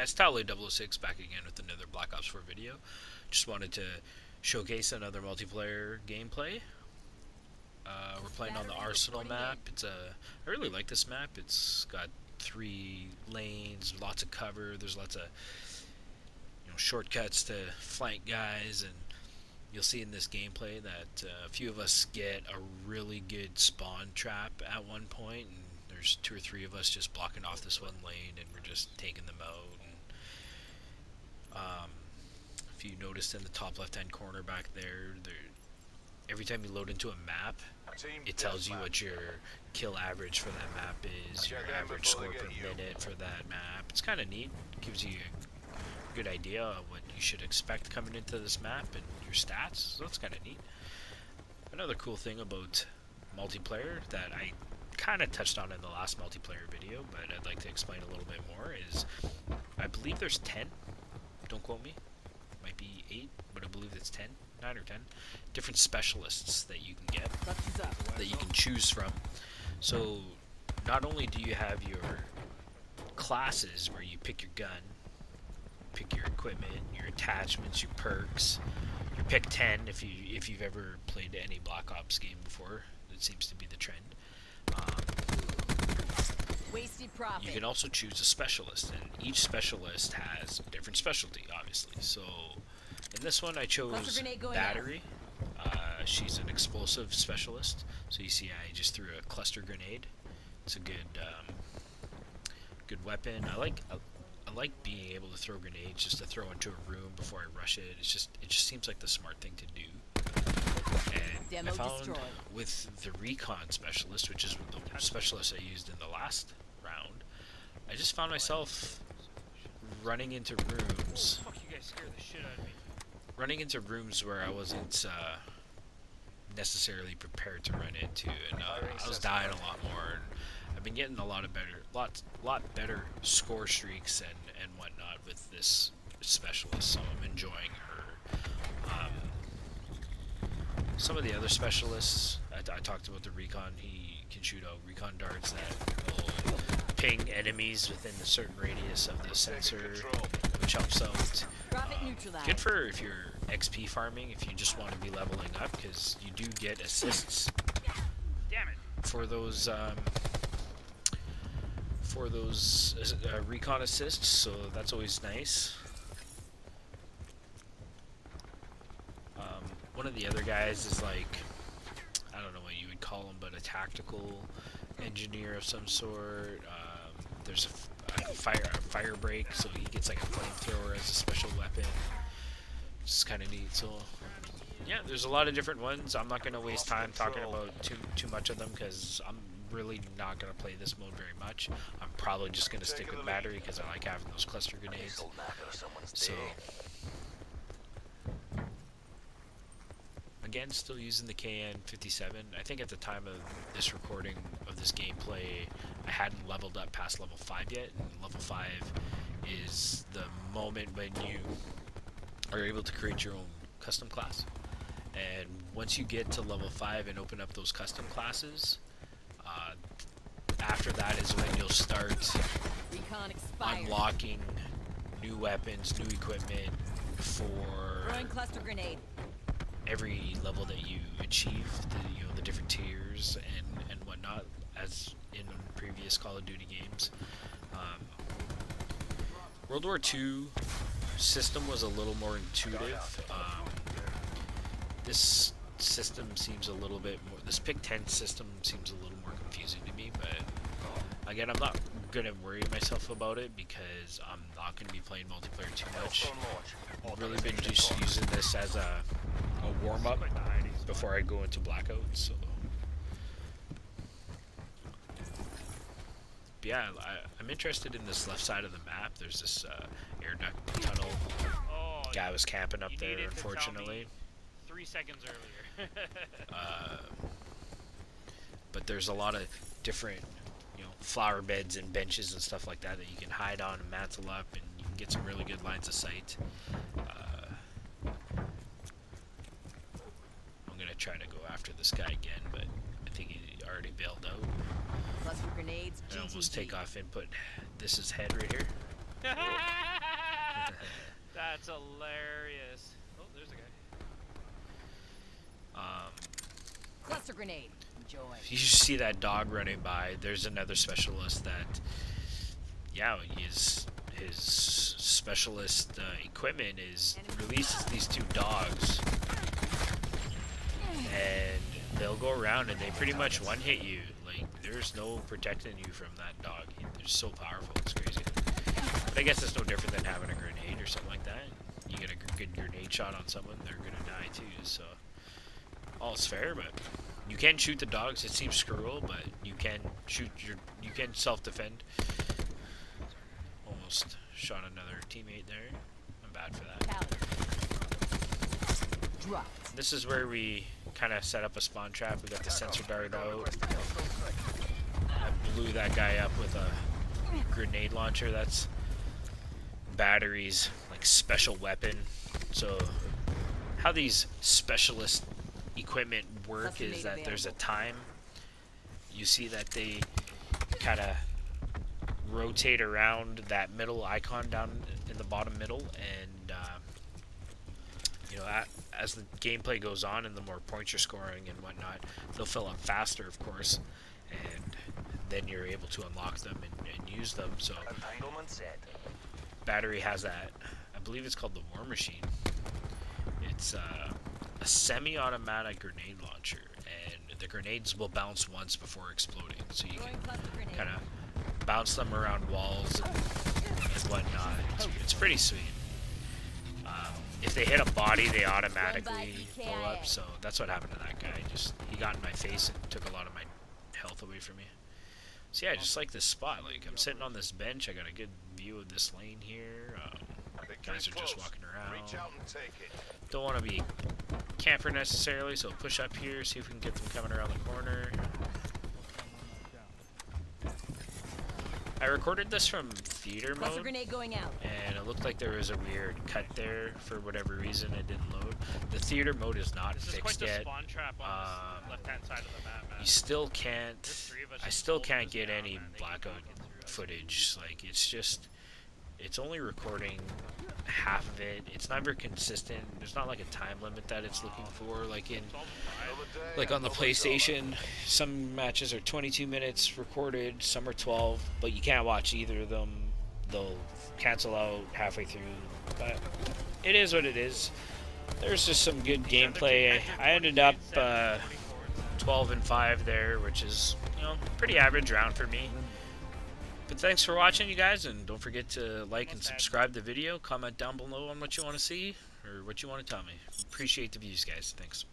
guys, Tally006 back again with another Black Ops 4 video. Just wanted to showcase another multiplayer gameplay. We're playing on the Arsenal map. I really like this map. It's got 3 lanes, lots of cover. There's lots of shortcuts to flank guys, and you'll see in this gameplay that a few of us get a really good spawn trap at one point, and there's 2 or 3 of us just blocking off this one lane, and we're just taking them out. And, if you noticed in the top left-hand corner back there, every time you load into a map, it tells you what your kill average for that map is, your average score per minute for that map. It's kind of neat. It gives you a good idea of what you should expect coming into this map and your stats, so that's kind of neat. Another cool thing about multiplayer that I kind of touched on in the last multiplayer video, but I'd like to explain a little bit more, is I believe there's 10, don't quote me, might be 8, but I believe it's 10, 9 or 10 different specialists that you can get, that you can choose from. So not only do you have your classes where you pick your gun, pick your equipment, your attachments, your perks, your pick 10 if you've ever played any Black Ops game before. It seems to be the trend. You can also choose a specialist, and each specialist has a different specialty, obviously. So in this one I chose Battery. She's an explosive specialist, so you see I just threw a cluster grenade. It's a good good weapon. I like being able to throw grenades just to throw into a room before I rush it. It just seems like the smart thing to do. And I found with the recon specialist, which is the specialist I used in the last round, I just found myself running into rooms. Fuck, you guys scared the shit out of me. Running into rooms where I wasn't necessarily prepared to run into, and I was dying a lot more. And I've been getting a lot better score streaks and whatnot with this specialist, so I'm enjoying her. Some of the other specialists, I talked about the recon. He can shoot out recon darts that will ping enemies within a certain radius of the sensor, which helps out. Good for if you're XP farming, if you just want to be leveling up, because you do get assists for those recon assists, so that's always nice. One of the other guys is like, I don't know what you would call him, but a tactical engineer of some sort. There's a fire break, so he gets like a flamethrower as a special weapon. It's kind of neat. So yeah, there's a lot of different ones. I'm not going to waste time talking about too much of them, because I'm really not going to play this mode very much. I'm probably just going to stick with Battery because I like having those cluster grenades. So again, still using the KN57. I think at the time of this recording of this gameplay, I hadn't leveled up past level 5 yet, and level 5 is the moment when you are able to create your own custom class. And once you get to level 5 and open up those custom classes, after that is when you'll start unlocking new weapons, new equipment for every level that you achieve, the different tiers and whatnot, as in previous Call of Duty games. World War II system was a little more intuitive. This system seems a little bit more, this pick 10 system seems a little more confusing to me, but again, I'm not going to worry myself about it because I'm not going to be playing multiplayer too much. I've really been just using this as a warm-up before I go into Blackout, so. But yeah, I'm interested in this left side of the map. There's this air duct tunnel. Guy was camping up there, unfortunately. 3 seconds earlier. But there's a lot of different, flower beds and benches and stuff like that you can hide on and mantle up, and you can get some really good lines of sight. I'm gonna try to go after this guy again, but I think he already bailed out. Cluster grenades, I almost take off input. This is head right here. That's hilarious. Oh, there's a guy. Cluster grenade. Enjoy. If you see that dog running by, there's another specialist that, yeah, his specialist equipment is releases these two dogs, and they'll go around and they pretty much one-hit you. Like, there's no protecting you from that dog. They're so powerful, it's crazy. But I guess it's no different than having a grenade or something like that. You get a good grenade shot on someone, they're gonna die too, so all's fair. But you can shoot the dogs. It seems cruel, but you can shoot you can self-defend. Almost shot another teammate there. I'm bad for that. This is where we kind of set up a spawn trap. We got the sensor dart out. I blew that guy up with a grenade launcher. That's Battery's like special weapon. So how these specialist equipment work is that there's a time. You see that they kind of rotate around that middle icon down in the bottom middle, and you know, as the gameplay goes on and the more points you're scoring and whatnot, they'll fill up faster, of course, and then you're able to unlock them and use them. So Battery has that, I believe it's called the War Machine. It's a semi-automatic grenade launcher, and the grenades will bounce once before exploding, so you can kind of bounce them around walls and whatnot. It's pretty sweet. If they hit a body, they automatically blow up, so that's what happened to that guy. He got in my face and took a lot of my health away from me. So yeah, just like this spot, like I'm sitting on this bench, I got a good view of this lane here. Guys are just walking around. Don't want to be camper necessarily, so push up here, see if we can get them coming around the corner. I recorded this from theater mode, Grenade going out. and it looked like there was a weird cut there for whatever reason. It didn't load. The theater mode is not fixed yet. Spawn trap on the left-hand side of the map, man. You still can't. I still can't get any blackout footage. Like, it's only recording half of it. It's never consistent. There's not like a time limit that it's looking for. Like on the PlayStation, some matches are 22 minutes recorded, some are 12, but you can't watch either of them. They'll cancel out halfway through. But it is what it is. There's just some good gameplay. I ended up 12-5 there, which is, you know, pretty average round for me. But thanks for watching, you guys, and don't forget to like and subscribe the video. Comment down below on what you want to see or what you want to tell me. Appreciate the views, guys. Thanks.